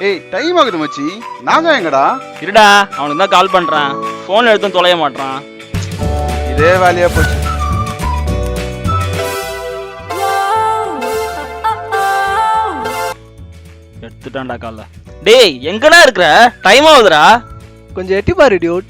ஏய் டைம் ஆகுது மச்சி. நாங்க எங்கடா? இருடா, அவனுக்கு தான் கால் பண்றேன். போன் எடுத்தும் தொலைய மாட்டான். இதே வேலையா போச்சு. எடுத்துட்டான்டா கால. டேய் எங்கடா இருக்கிற? டைம் ஆகுதுடா. கொஞ்சம் எட்டி பாரு டியூட்.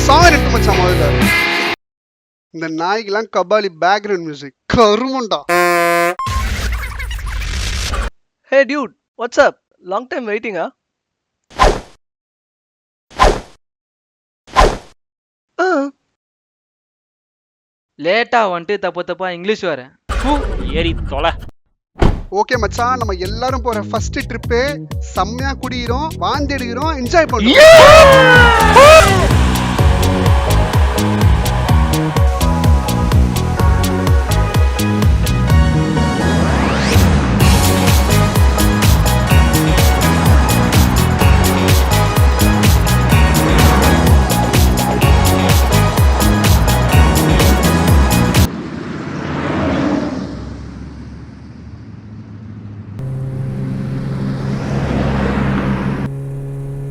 சாங் இருக்கு மச்சான். முதல்ல இந்த நாய்க்கெல்லாம் கபாலி பேக்ரவுண்ட் மியூசிக் கருமண்டா. Hey dude, what's up? Long time வெயிட்டிங்கா? லேட்டா வந்துட்டு தப்பா இங்கிலீஷ் வேற. ஏறி தொலை. ஓகே மச்சான், நம்ம எல்லாரும் போற ஃபர்ஸ்ட் ட்ரிப்பு செம்மையா குடிக்கிறோம், வாந்தி எடுக்கிறோம், என்ஜாய் பண்றோம்.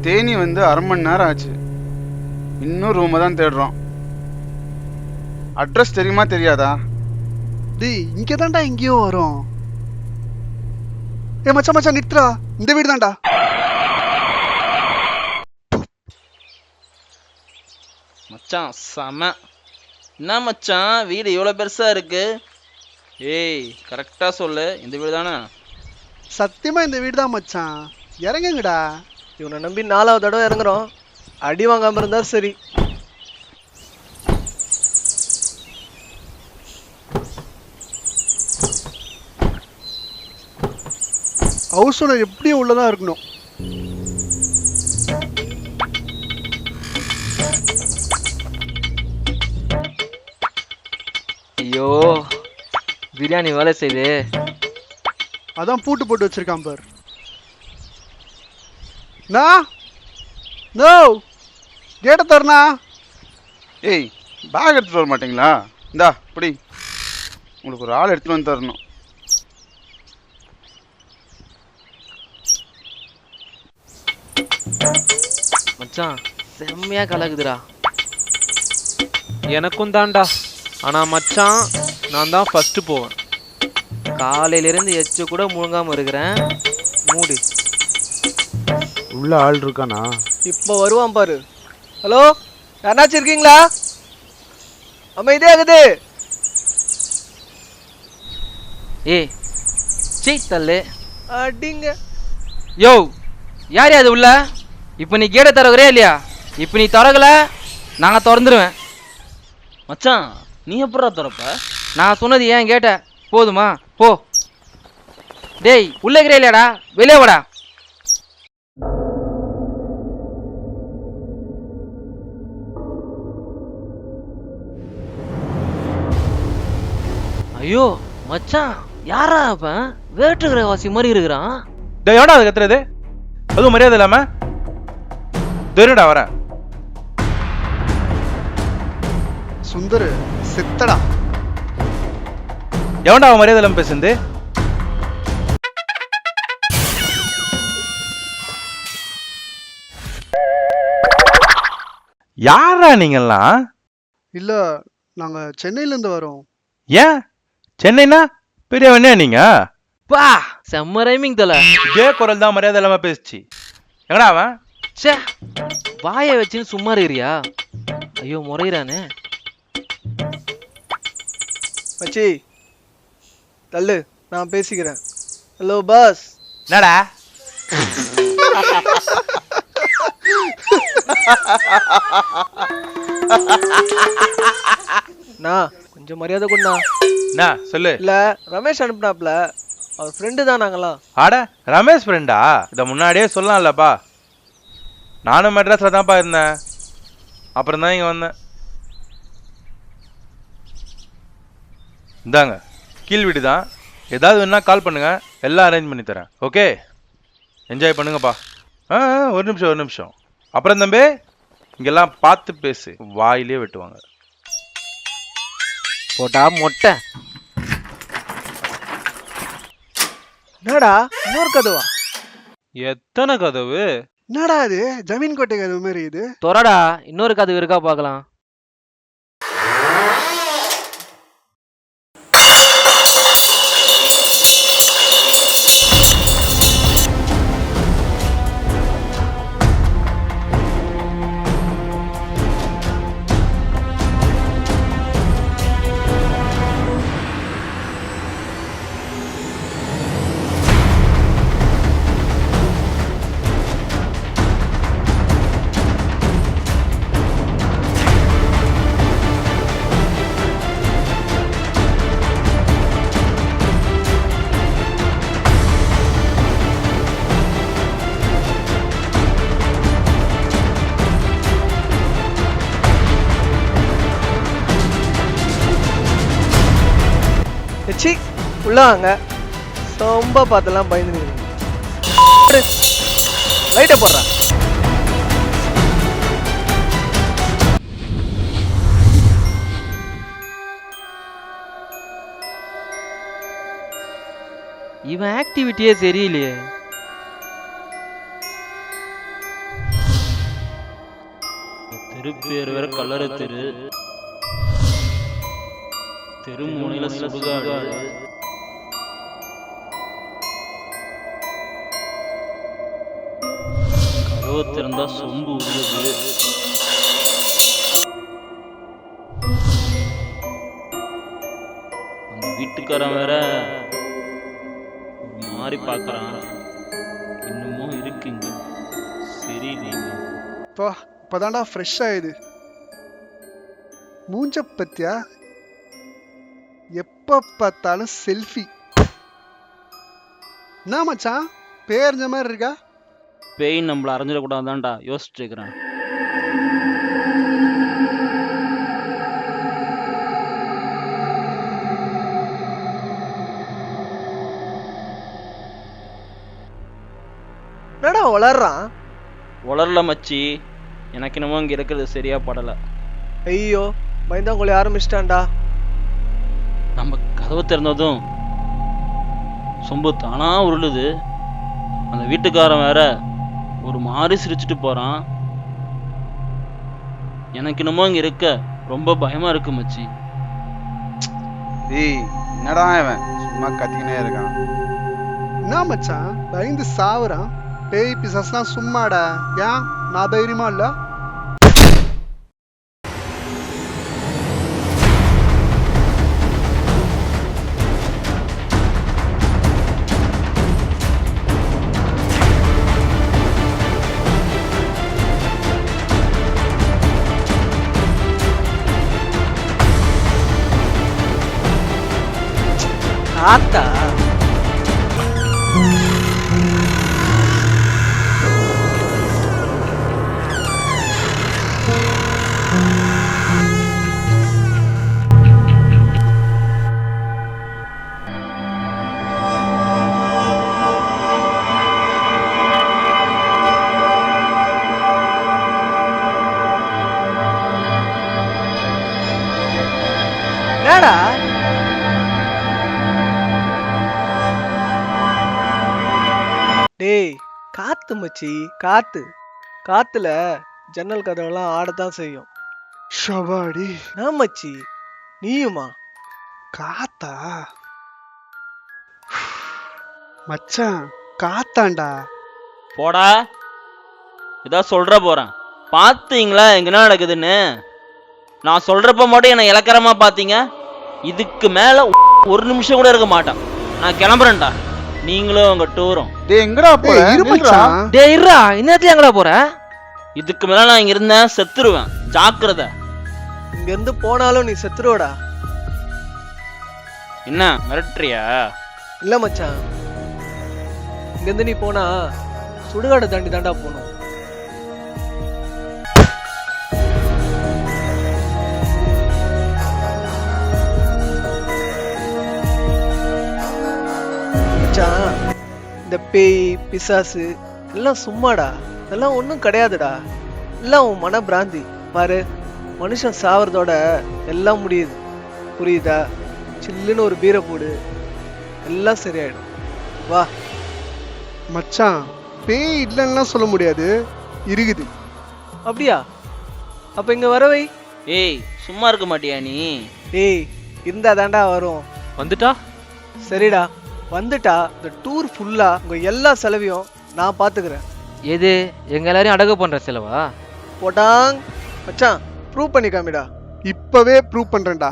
தேனி வந்து 1/2 மணி நேரம் ஆச்சு. இன்னும் ரூமை தான் தேடுறோம். அட்ரஸ் தெரியுமா தெரியாதா? டேய் இங்க தான்டா எங்கேயோ வரும். ஏ மச்சான் மச்சான் நித்ரா, இந்த வீடு தான்டா. மச்சான் செம. என்ன மச்சான் வீடு இவ்வளோ பெருசா இருக்கு? ஏய் கரெக்டா சொல்லு, இந்த வீடு தானே? சத்தியமா இந்த வீடு தான் மச்சான். இறங்குங்கடா. இவனை நம்பி 4வது தடவை இறங்குறோம். அடி வாங்காம இருந்தா சரி. ஹவுஸ் ஓனர் எப்படியும் உள்ளதான் இருக்கணும். ஐயோ, பிரியாணி வேலை செய்து. அதான் பூட்டு போட்டு வச்சிருக்கான் பார். நோ கேட்ட தரணா. ஏய் பேக் எடுத்துட்டு வர மாட்டீங்களா? இந்தா இப்படி உங்களுக்கு ஒரு ஆள் எடுத்துட்டு வந்து தரணும். மச்சான் செம்மையா கலக்குதுடா. எனக்கும் தான்டா. ஆனா மச்சான் நான் தான் ஃபர்ஸ்ட் போவேன். காலையில இருந்து எச்சு கூட முழுங்காம இருக்கிறேன். மூடு. உள்ள ஆள் இருக்கானா? இப்போ வருவான் பாரு. ஹலோ, யாராச்சும் இருக்கீங்களா? அமைதியாகுது. ஏய் சீ தள்ளு. அடிங்க. யோ யார் அது உள்ள? இப்போ நீ கேட திறகுறே இல்லையா? இப்போ நீ திறகல நாங்கள் திறந்துருவேன். மச்சான் நீ எப்படா திறப்ப? நான் சொன்னது ஏன் கேட்ட போதுமா? போ. டேய் உள்ள இருக்கிறே இல்லையாடா? வெளியே வாடா. ஐயோ மச்சான், யாரா அப்ப? வேட்டுக்கிற வாசி மாதிரி இருக்கிறான். எவனா அது கத்துறது? அதுவும் மரியாதை இல்லாம தெரியுடா வரேன். சுந்தர் செத்தடா. எவன்டா அவன் மரியாதை இல்லாம பேசுந்து? யாரா நீங்கெல்லாம்? இல்ல நாங்க சென்னையில இருந்து வரோம். ஏன் சென்னைனா பெரிய வண்டியா நீங்க? பா செம்ம ரைமிங் தல. இதே குரல் தான் மரியாதை இல்லாம பேசுச்சு. எங்கடா அவன்? சே வாயை வச்சுன்னு சும்மா இருக்கிறியா? ஐயோ முறையிறானே. மச்சி தள்ளு, நான் பேசிக்கிறேன். Hello boss. என்னடா? நான் கொஞ்சம் மரியாதை கொண்டா. என்ன சொல்லு. இல்ல ரமேஷ் அனுப்புனாப்ல, அவர் ஃப்ரெண்டு தான் நாங்களாம். ஆட ரமேஷ் ஃப்ரெண்டா? இதை முன்னாடியே சொல்லலாம்லப்பா. நானும் மெட்ராஸில் தான்ப்பா இருந்தேன். அப்புறம் தான் இங்கே வந்தேன். இந்தாங்க கீழ் வீடு தான். ஏதாவது வேணா கால் பண்ணுங்க, எல்லாம் அரேஞ்ச் பண்ணி தரேன். ஓகே, என்ஜாய் பண்ணுங்கப்பா. ஒரு நிமிஷம். அப்புறம் தம்பி, இங்கெல்லாம் பார்த்து பேசு, வாயிலே வெட்டுவாங்க. போட்டா மொட்டை. என்னடா இன்னொரு கதவா? எத்தனை கதவு? என்னடா இது ஜமீன் கோட்டை கதவு மாதிரி இது? தொறடா, இன்னொரு கதவு இருக்கா பார்க்கலாம். சி உள்ள வாங்க. ரொம்ப பார்த்தெல்லாம் பயந்து லைட்டை போடுறா. இவன் ஆக்டிவிட்டியே சரியில்லையே. தெருப்பேர் வேற கல்லறை தெரு, தெருமுனையில சுடுகாடு, கதவு திறந்தா சொம்பு உருகுது. அந்த வீட்டுக்காரன் வேற ஒரு மாதிரி பார்க்கறான். இன்னமும் இருக்குங்க, சரியில்லைங்க. இப்பதான்டா ஃப்ரெஷ் ஆயுது. மூஞ்ச பத்தியா? எப்ப பார்த்தாலும் செல்ஃபி. என்ன மச்சான் பேர்ஞ்ச மாதிரி இருக்கா? பேய் நம்மள அரைஞ்சிடக்கூடாதான்டா யோசிச்சுட்டு இருக்கிறேன். என்னடா வளர்றான்? வளரல மச்சி, எனக்கு என்னமோ இங்க இருக்கிறது சரியா படல. ஐயோ பயந்தாங்கொழி ஆரம்பிச்சிட்டான்டா. நம்ம கதவு திறந்ததும் சொம்பு தானா உருளுது. அந்த வீட்டுக்காரன் வேற ஒரு மாதிரி சிரிச்சுட்டு போறான். எனக்கு என்னமோ இங்க இருக்க ரொம்ப பயமா இருக்கு மச்சி. ஏய் என்னடா இவன் சும்மா கத்திக்கினே இருக்கான். என்ன மச்சான் பயந்து சாவுறான்? பேய் பிசாசுலாம் சும்மாடா. ஏன் நான் தைரியமா இல்ல? ஆத்தா என்னடா டேய்? காத்து மச்சி, காத்து. காத்துல ஜன்னல் கதவெல்லாம் ஆடத்தான் செய்யும். ஷபாடி நான் மச்சி நீயுமா? காத்தா? மச்சான் காத்தாண்டா. போடா, இதா சொல்ற போறேன். பாத்தீங்களா எங்க என்ன நடக்குதுன்னு? நான் சொல்றப்ப மட்டும் என்ன இலக்கரமா பாத்தீங்க. இதுக்கு மேல ஒரு நிமிஷம் கூட இருக்க மாட்டேன். நான் கிளம்புறேன்டா, நீங்களும் உங்க டூரும். டேய் எங்கடா போற? ஏய், இரு மச்சான். டேய் இருடா, இன்னத்துல எங்கடா போற? இதுக்கு மேல நான் இங்க இருந்தேன் செத்துருவேன், ஜாக்கிரதை. இங்க இருந்து போனாலும் நீ செத்துருவடா. என்ன மிரட்டுறியா? இல்ல மச்சான், இங்க இருந்து நீ போனா சுடுகாடு தாண்டி தாண்டா போகணும். மச்சான், இந்த பேய் பிசாசு எல்லாம் சும்மாடா, இதெல்லாம் ஒன்றும் கிடையாதுடா, எல்லாம் உன் மன பிராந்தி. பாரு, மனுஷன் சாவறதோட எல்லாம் முடியுது, புரியுதா? சில்லுன்னு ஒரு பீரை போடு, எல்லாம் சரியாயிடும். வா. மச்சான், பேய் இல்லைன்னா சொல்ல முடியாது, இருக்குது. அப்படியா? அப்ப இங்க வரவை. ஏய் சும்மா இருக்க மாட்டியா நீ? ஏய், இருந்தா தாண்டா வரும். வந்துட்டா? சரிடா, வந்துட்டா இந்த டூர் ஃபுல்லா உங்க எல்லா செலவையும் நான் பாத்துக்கிறேன். எது எங்க எல்லாரையும் அடகு பண்ற செலவா? போட்டாங். மச்சான், ப்ரூவ் பண்ணி காமிடா. இப்பவே ப்ரூவ் பண்றேன்டா.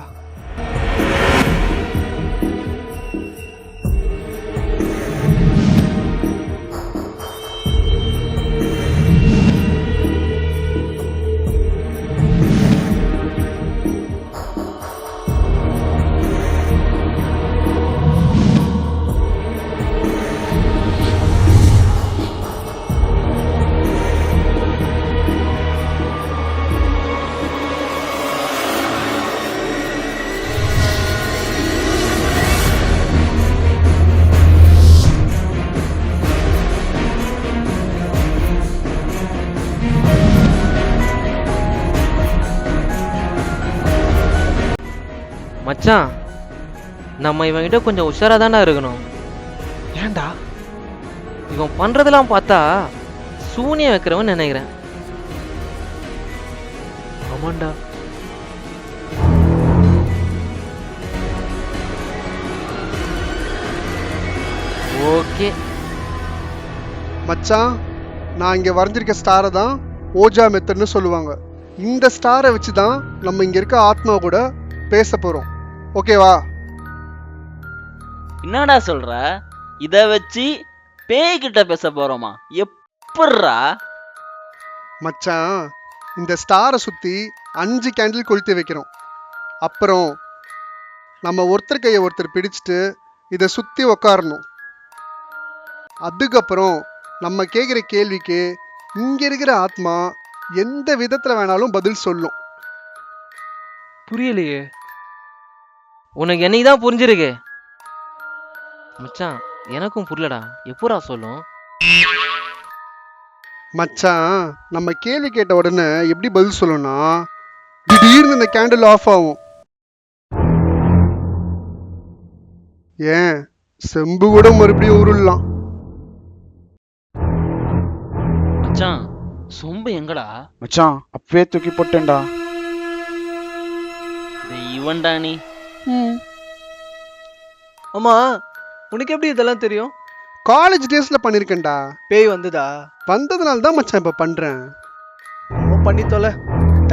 மச்சான், நம்ம இவன்கிட்ட கொஞ்சம் உஷாரா தானே இருக்கணும். ஏன்டா? இவன் பண்றதெல்லாம் பார்த்தா சூனியம் வைக்கிறவன் நினைக்கிறேன். ஆமாண்டா. ஓகே மச்சான், நான் இங்க வரைஞ்சிருக்க ஸ்டாரை தான் ஓஜா மெத்தட்னு சொல்லுவாங்க. இந்த ஸ்டாரை வச்சு தான் நம்ம இங்க இருக்க ஆத்மா கூட பேச போறோம். ஓகேவா? என்னடா சொல்ற? இத வச்சு பேய்கிட்ட பேச போறோமா? எப்பட்றா? மச்சான், இந்த ஸ்டாரை சுத்தி 5 கேண்டில் கொளுத்தி வைக்கிறோம். அப்புறம் நம்ம ஒருத்தர் கையை ஒருத்தர் பிடிச்சிட்டு இதை சுத்தி உக்காரணும். அதுக்கப்புறம் நம்ம கேட்குற கேள்விக்கு இங்க இருக்கிற ஆத்மா எந்த விதத்துல வேணாலும் பதில் சொல்லும். புரியலையே. உனக்கு என்னைக்கு தான் புரிஞ்சிருக்கு மச்சான், எனக்கும் புரியலடா. எப்படா சொல்லும்? மச்சான், நம்ம கேள்வி கேட்ட உடனே எப்படி பதில் சொல்லணும்னா, திடீர்னு இந்த கேண்டில் ஆஃப் ஆகும். ஏன் செம்பு கூட மறுபடியும் உருளலாம். மச்சான், சொம்பு எங்கடா? மச்சான் அப்பவே தூக்கி போட்டேன்டா. இவன்டா நீ. ஆமா, உனக்கு எப்படி இதெல்லாம் தெரியும்? காலேஜ் டேஸ்ல பண்ணிருக்கேன்டா. பேய் வந்ததா? வந்ததுனால தான் மச்சான் இப்ப பண்றேன். பண்ணி தொலை,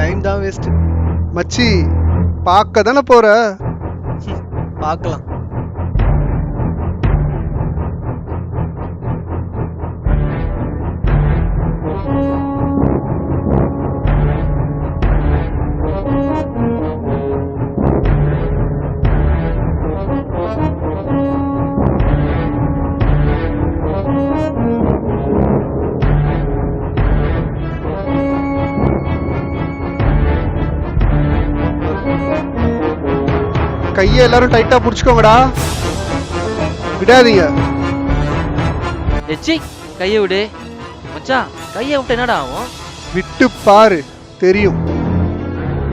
டைம் தான் வேஸ்ட். மச்சி, பார்க்க தானே போற. பார்க்கலாம். கையை எல்லாரும் டைட்டா புடிச்சுக்கோங்கடா, விடாதீங்க. எச்சி, கையை விடு மச்சான். கையை விட்டு என்னடா ஆகும்? விட்டு பாரு, தெரியும்.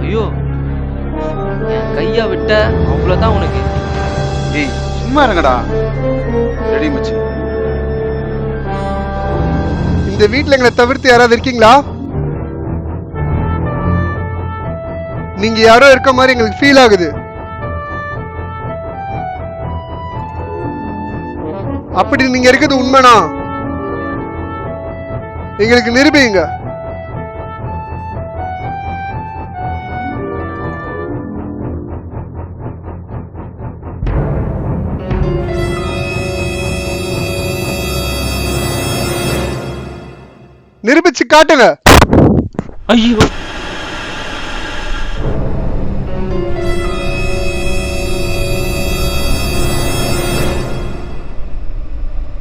ஐயோ, என் கையை விட்ட அவ்வளோதான் உனக்கு. ஏய் சும்மா இருங்கடா. ரெடி மச்சி. இந்த வீட்ல எங்களை தவிர்த்து யாராவது இருக்கீங்களா? நீங்க யாரோ இருக்க மாதிரி எங்களுக்கு ஃபீல் ஆகுது. அப்படி நீங்க இருக்கிறது உண்மைனா எங்களுக்கு நிரூபிங்க. நிரூபிச்சு காட்டுங்க. ஐயோ,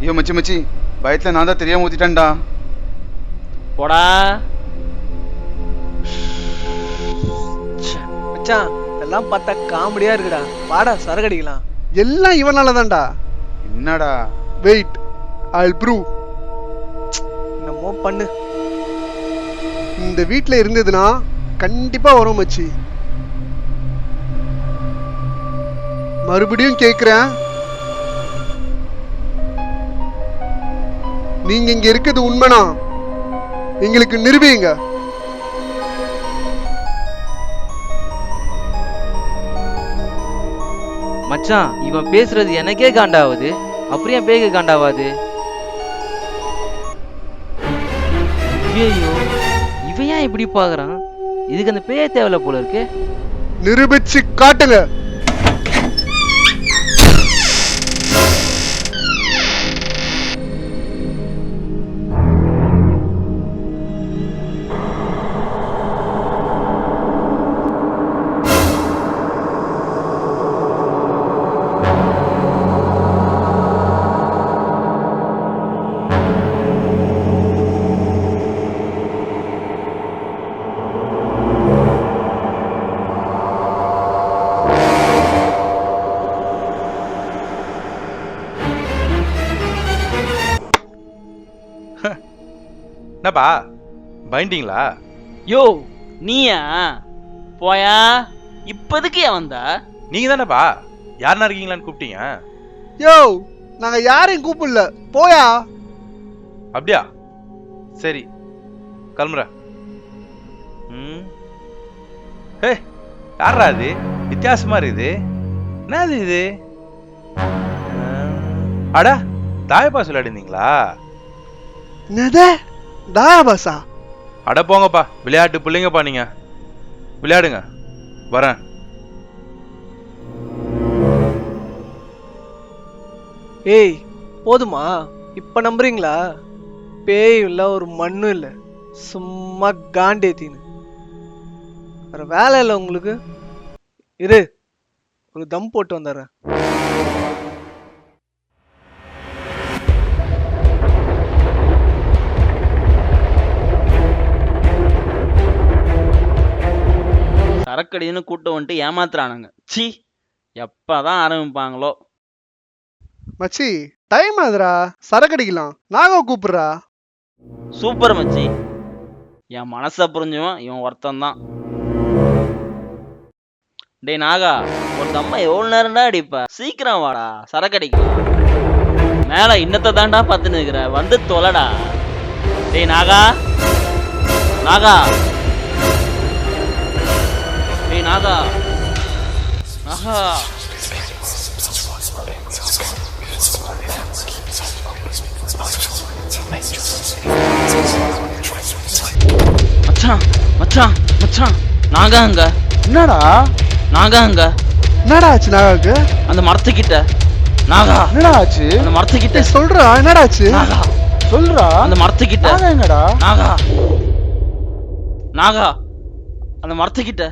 ஐயோ மச்சி மச்சி, பயத்துல நான் தான் தெரியாம ஊத்திட்டேன்டா. போடா. மச்சான், இதெல்லாம் பார்த்தா காமெடியா இருக்குடா. வாடா, சரகடிக்கலாம். எல்லாம் இவனால தான்டா. என்னடா வெயிட், I'll prove. என்னமோ பண்ணு. இந்த வீட்ல இருந்ததுன்னா கண்டிப்பா வரும் மச்சி. மறுபடியும் கேக்குறேன், நீங்க இங்க இருக்கிறது உண்மைனா எங்களுக்கு நிரூபிங்க. மச்சான் இவன் பேசுறது எனக்கே காண்டாவுது, அப்புறம் ஏன் பேய்க்கு காண்டாவாது? ஐயோ, இவன் ஏன் இப்படி பாக்குறான்? இதுக்கு அந்த பேய தேவையில்ல போல இருக்கு. நிரூபிச்சு காட்டுங்க. என்னப்பா பயண்டிங்களா? யோ நீயா? போயா, இப்போதைக்கு ஏன் வந்தா? நீங்க தானேப்பா யாருன்னா இருக்கீங்களான்னு கூப்பிட்டீங்க. யோ, நாங்க யாரையும் கூப்பிடல, போயா. அப்படியா? சரி கிளம்புறேன். ஹே, யாரா அது? வித்தியாசமா இருக்குது. என்னது இது? அடா, தாயப்பா விளையாடுந்தீங்களா? என்னது தாயாபாசா? அட போங்கப்பா, விளையாட்டு பிள்ளைங்கப்பா நீங்க. விளையாடுங்க, வரேன். ஏய் போதுமா? இப்ப நம்புறீங்களா? பேய் இல்ல, ஒரு மண்ணும் இல்ல, சும்மா காண்டேத்தின்னு. வேற வேலை இல்லை உங்களுக்கு. இரு, ஒரு தம் போட்டு வந்துடுறேன். சரக்கடின்னு கூட்டம் வந்துட்டு ஏமாத்துறானுங்க. சி, எப்பதான் ஆரம்பிப்பாங்களோ. மச்சி டைம் ஆகுதுடா, சரக்கடிக்கலாம். நாங்க கூப்பிடுறா. சூப்பர் மச்சி, என் மனசை புரிஞ்சுவன் இவன் ஒருத்தன் தான். டேய் நாகா, ஒரு தம்மா எவ்வளவு நேரம்டா அடிப்ப? சீக்கிரம் வாடா, சரக்கடிக்கலாம். மேல இன்னத்தை தாண்டா பார்த்து நிற்கிற, வந்து தொலைடா. டேய் நாகா, நாகா, டேய் நாகா, நாகா. மச்சான் மச்சான் மச்சான், நாகா அங்க. என்னடா நாகா அங்க. என்னடா ஆச்சு நாகாக்கு? அந்த மரத்துக்கிட்ட. நாகா, என்னடா ஆச்சு? அந்த மரத்துக்கிட்ட. ஏய், சொல்றா, என்னடா ஆச்சு? நாகா, சொல்றா. அந்த மரத்துக்கிட்ட. நாகா எங்கடா? நாகா, நாகா, அந்த மரத்துக்கிட்ட.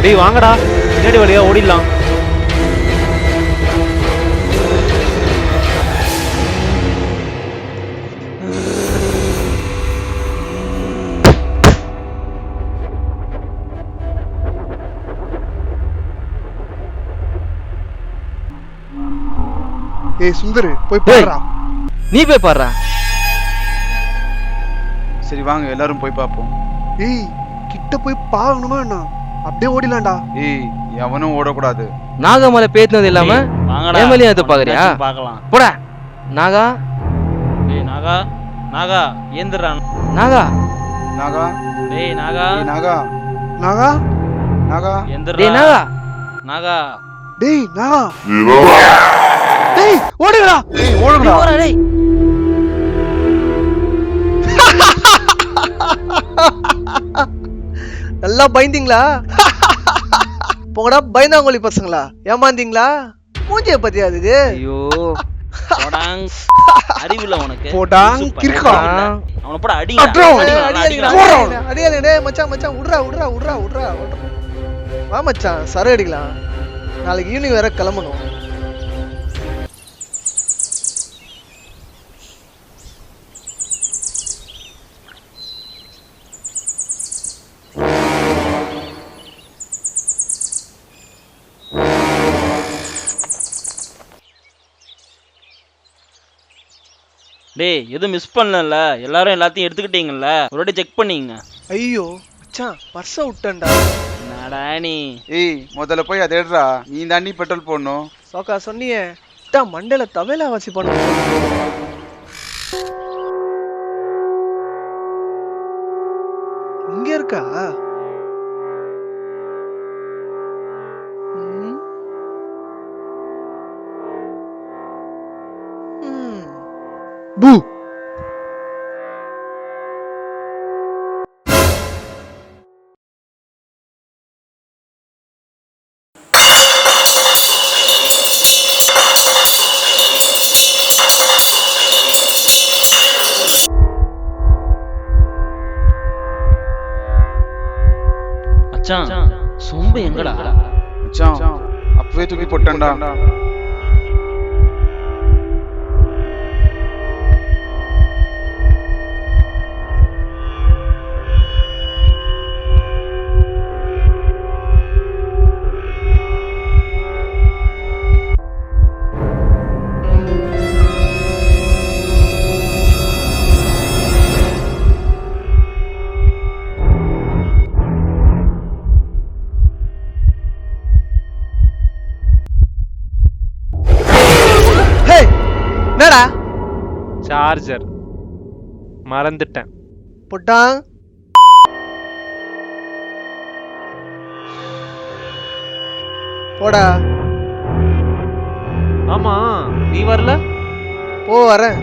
டேய் வாங்கடா, பின்னாடி வழியா ஓடிடலாம். ஏய் சுந்தரு, போய் பாருடா. நீ போய் பாடுறா. சரி வாங்க எல்லாரும் போய் பார்ப்போம். ஏய், கிட்ட போய் பாக்கணுமா என்ன? அப்படியே ஓடிலாம்டா. ஏய், எவனும் ஓடக்கூடாது. நாகமலை பேத்துனது இல்லாம வாங்கடா, ஏமலியா அதை பாக்குறியா? பார்க்கலாம். போடா நாகா. டேய் நாகா, நாகா ஏந்திரா. நாகா, நாகா, டேய் நாகா, ஏய் நாகா, நாகா, நாகா, ஏந்திரா. டேய் நாகா, நாகா. டேய் நாகா, டேய் ஓடுங்கடா. ஏய் ஓடுங்கடா. போடா டேய். எல்லாம் பயந்தீங்களா? போங்கடா பயந்தாங்கோலி பசங்களா, ஏமாந்தீங்களா? மூஞ்சிய பத்தியா அது? ஐயோ போடாங். அறிவில்ல உனக்கு. போடாங், லூசு பையன். கிறுக்கா. அவனை போட அடிங்க. அட்றோம். அடியாதே மச்சான், மச்சான் விட்றா. வா மச்சான், சர அடிக்கலாம். நாளைக்கு ஈவினிங் வேற கிளம்பணும். டேய் எதுவும் மிஸ் பண்ணல, எல்லாரும் எல்லாத்தையும் எடுத்துக்கிட்டீங்கல்ல, ஒரு வாட்டி செக் பண்ணீங்க. ஐயோ மச்சான், பர்ஸ விட்டேன்டா. என்னடா நீ? ஏய் முதல்ல போய் அதை எடுறா, நீ தாண்டி பெட்ரோல் போடணும். சோக்கா சொன்னியே, தான் மண்டையில தவேலா வாசி பண்ண. இங்க இருக்கா? ம். ம். பூ. மச்சான் சொம்பு எங்கடா? மச்சான் அப்பவே தூக்கி போட்டேன்டா. என்னடா? சார்ஜர் மறந்துட்டேன். போட்டான். போடா. ஆமா நீ வரல? போ வரேன்.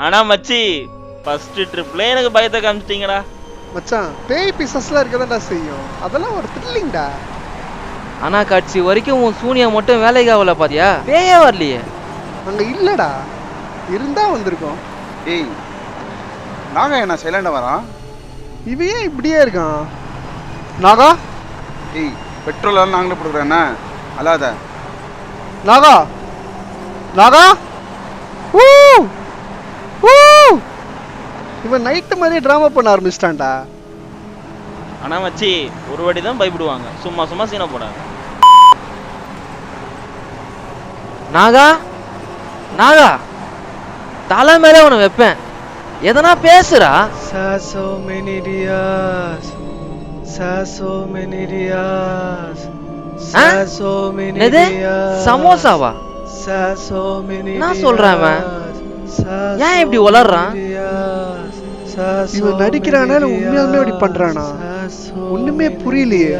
ஆனா மச்சி ஃபர்ஸ்ட் ட்ரிப்ல எனக்கு பயத்தை காமிச்சிட்டீங்கடா. மச்சான் பேய் பிசஸ்லாம் இருக்கதான்டா செய்யும், அதெல்லாம் ஒரு த்ரில்லிங்டா. ஆனா கட்சி வரைக்கும் உன் சூனியா மட்டும் வேலைக்கு ஆகல பாத்தியா? பேயே வரலையே. அங்க இல்லடா, இருந்தா வந்திருக்கோம். ஏய் நாங்க என்ன சைலண்டா வரான்? இவன் ஏன் இப்படியே இருக்கான்? நாகா ஏய் பெட்ரோல் எல்லாம் நாங்களே போட்டுக்கிறேன்னா அல்லாத. நாகா நாகா ஊ ஊ இவன் நைட்டு மாதிரியே ட்ராமா பண்ண ஆரம்பிச்சிட்டான்டா. ஆனா மச்சி ஒரு வாட்டி தான் பயப்படுவாங்க, சும்மா சும்மா சீனை போடாங்க. நாகா நாகா தலை மேலே உன வைப்பேன், எதனா பேசுறா. So many dias, so many dias, ஆ? So many என்னது dias. சமோசாவா So many என்ன சொல்றான் அவன்? ஏன் இப்படி உளறான்? இவன் நடிக்கிறானா இல்ல உண்மையாலுமே இப்படி பண்றானா? ஒண்ணுமே புரியலையே.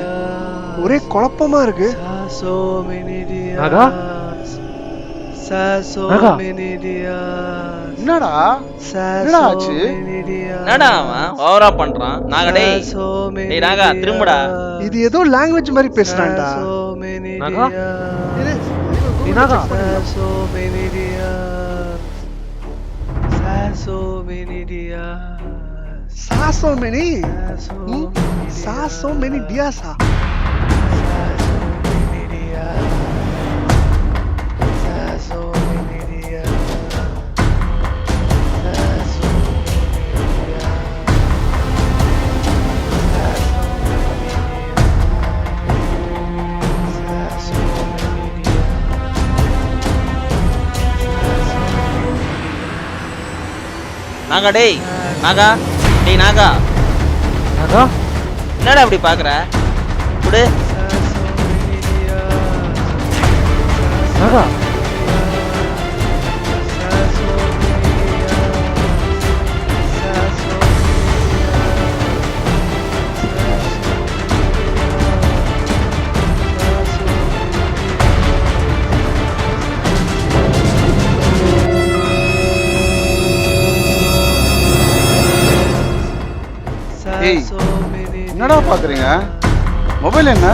ஒரே குழப்பமா இருக்கு. So many dias. Naga? So Naga? many dias. என்னடா என்னடா ஆச்சு? என்னடா அவன் ஓவரா பண்றான்? நாங்க டேய் டேய் நாகா திரும்புடா. இது ஏதோ லாங்குவேஜ் மாதிரி பேசுறான்டா. நாகா? இரு. டேய் Naga? So many dias. So many dias. So many. So so many டியாஸா? many dias. So many dias. So Naga டேய் நாகா டேய் நாகா நாகா? என்னடா இப்படி பாக்குற? குடு. நாகா? ஏய் என்னடா பாக்குறீங்க? மொபைல் என்ன?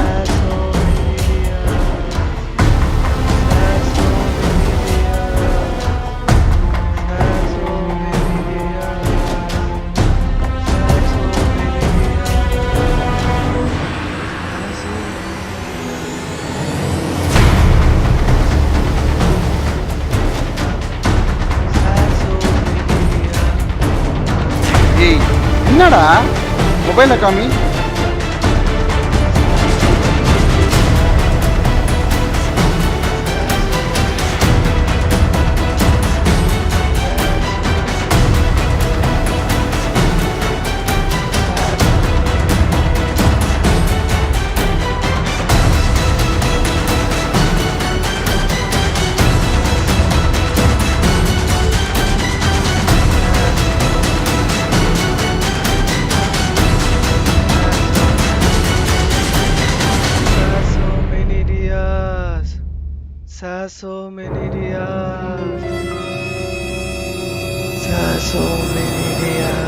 ஏய் என்னடா மொபைல காமி. So many dias. So many dias.